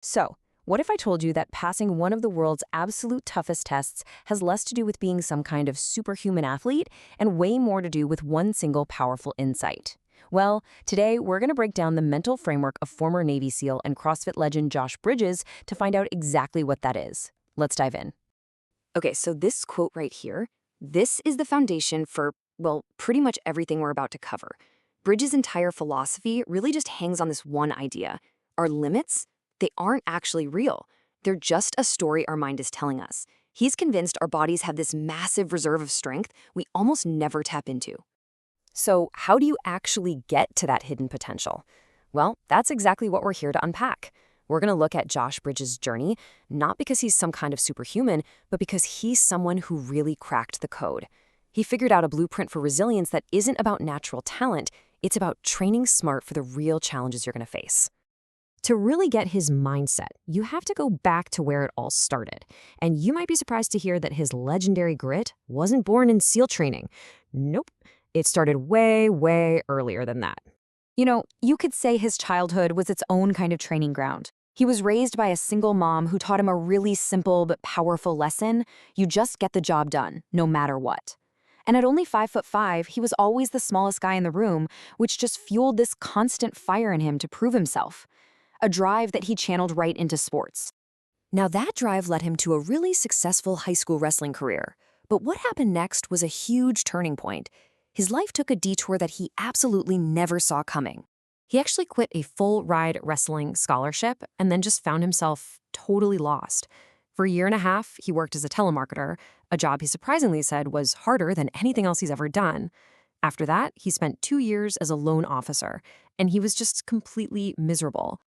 So, what if I told you that passing one of the world's absolute toughest tests has less to do with being some kind of superhuman athlete and way more to do with one single powerful insight? Well, today we're going to break down the mental framework of former Navy SEAL and CrossFit legend Josh Bridges to find out exactly what that is. Let's dive in. Okay, so this quote right here, this is the foundation for, well, pretty much everything we're about to cover. Bridges' entire philosophy really just hangs on this one idea. Our limits, they aren't actually real. They're just a story our mind is telling us. He's convinced our bodies have this massive reserve of strength we almost never tap into. So, how do you actually get to that hidden potential? Well, that's exactly what we're here to unpack. We're going to look at Josh Bridges' journey, not because he's some kind of superhuman, but because he's someone who really cracked the code. He figured out a blueprint for resilience that isn't about natural talent, it's about training smart for the real challenges you're going to face. To really get his mindset, you have to go back to where it all started. And you might be surprised to hear that his legendary grit wasn't born in SEAL training. Nope, it started way, way earlier than that. You could say his childhood was its own kind of training ground. He was raised by a single mom who taught him a really simple but powerful lesson. You just get the job done, no matter what. And at only 5'5", he was always the smallest guy in the room, which just fueled this constant fire in him to prove himself. A drive that he channeled right into sports. Now that drive led him to a really successful high school wrestling career. But what happened next was a huge turning point. His life took a detour that he absolutely never saw coming. He actually quit a full-ride wrestling scholarship and then just found himself totally lost. For a year and a half, he worked as a telemarketer, a job he surprisingly said was harder than anything else he's ever done. After that, he spent 2 years as a loan officer, and he was just completely miserable.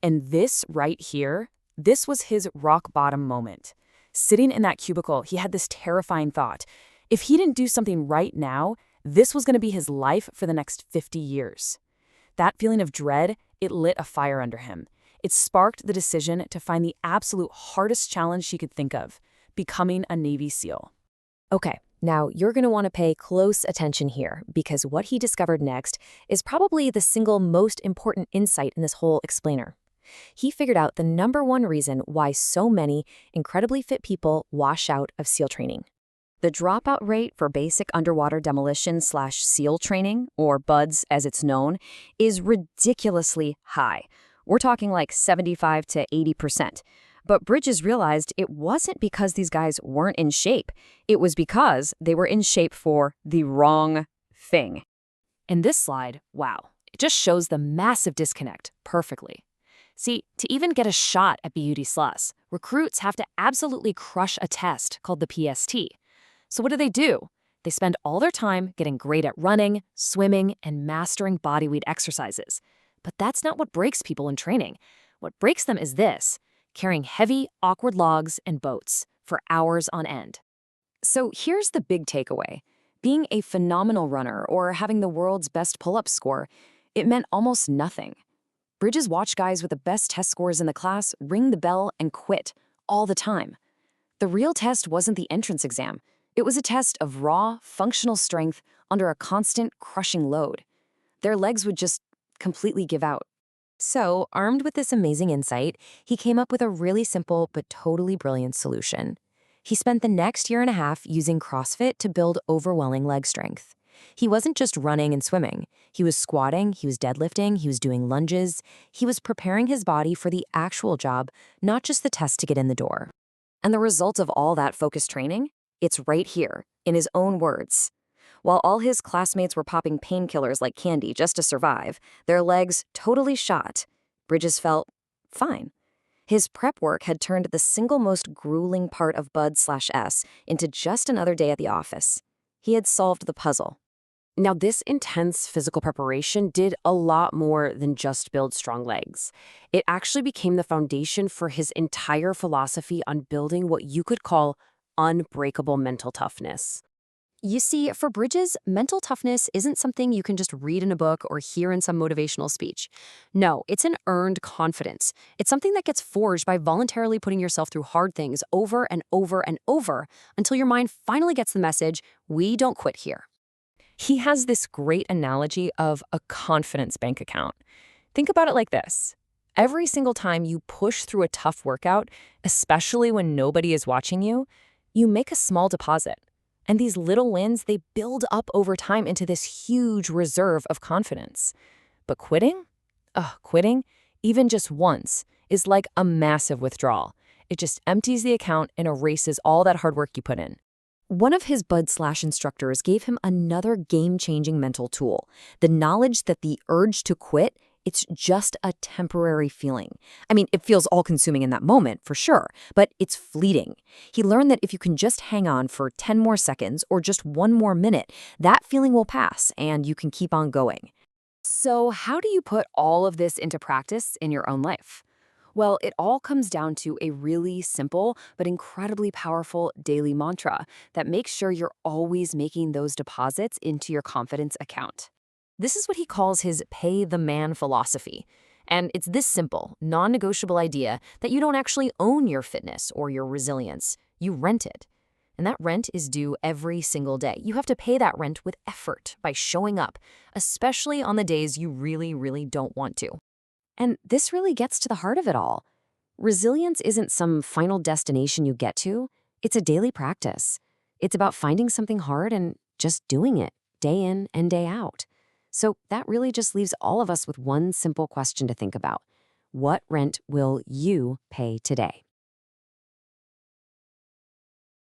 And this right here, this was his rock bottom moment. Sitting in that cubicle, he had this terrifying thought. If he didn't do something right now, this was going to be his life for the next 50 years. That feeling of dread, it lit a fire under him. It sparked the decision to find the absolute hardest challenge she could think of, becoming a Navy SEAL. Okay, now you're going to want to pay close attention here because what he discovered next is probably the single most important insight in this whole explainer. He figured out the #1 reason why so many incredibly fit people wash out of SEAL training. The dropout rate for basic underwater demolition/SEAL training, or BUDS as it's known, is ridiculously high. We're talking like 75 to 80%. But Bridges realized it wasn't because these guys weren't in shape. It was because they were in shape for the wrong thing. In this slide, wow, it just shows the massive disconnect perfectly. See, to even get a shot at BUD SLUS, recruits have to absolutely crush a test called the PST. So what do? They spend all their time getting great at running, swimming, and mastering body weight exercises. But that's not what breaks people in training. What breaks them is this: carrying heavy, awkward logs and boats for hours on end. So here's the big takeaway. Being a phenomenal runner or having the world's best pull-up score, it meant almost nothing. Bridges watched guys with the best test scores in the class ring the bell and quit all the time. The real test wasn't the entrance exam. It was a test of raw, functional strength under a constant, crushing load. Their legs would just completely give out. So, armed with this amazing insight, he came up with a really simple but totally brilliant solution. He spent the next year and a half using CrossFit to build overwhelming leg strength. He wasn't just running and swimming. He was squatting, he was deadlifting, he was doing lunges. He was preparing his body for the actual job, not just the test to get in the door. And the result of all that focused training? It's right here, in his own words. While all his classmates were popping painkillers like candy just to survive, their legs totally shot, Bridges felt fine. His prep work had turned the single most grueling part of BUD/S into just another day at the office. He had solved the puzzle. Now, this intense physical preparation did a lot more than just build strong legs. It actually became the foundation for his entire philosophy on building what you could call unbreakable mental toughness. You see, for Bridges, mental toughness isn't something you can just read in a book or hear in some motivational speech. No, it's an earned confidence. It's something that gets forged by voluntarily putting yourself through hard things over and over and over until your mind finally gets the message, we don't quit here. He has this great analogy of a confidence bank account. Think about it like this. Every single time you push through a tough workout, especially when nobody is watching you, you make a small deposit. And these little wins, they build up over time into this huge reserve of confidence. But quitting? Quitting, even just once, is like a massive withdrawal. It just empties the account and erases all that hard work you put in. One of his Bud/instructors gave him another game-changing mental tool, the knowledge that the urge to quit, it's just a temporary feeling. I mean, it feels all-consuming in that moment, for sure, but it's fleeting. He learned that if you can just hang on for 10 more seconds or just one more minute, that feeling will pass and you can keep on going. So how do you put all of this into practice in your own life? Well, it all comes down to a really simple but incredibly powerful daily mantra that makes sure you're always making those deposits into your confidence account. This is what he calls his pay the man philosophy. And it's this simple, non-negotiable idea that you don't actually own your fitness or your resilience. You rent it. And that rent is due every single day. You have to pay that rent with effort by showing up, especially on the days you really, really don't want to. And this really gets to the heart of it all. Resilience isn't some final destination you get to. It's a daily practice. It's about finding something hard and just doing it day in and day out. So that really just leaves all of us with one simple question to think about. What rent will you pay today?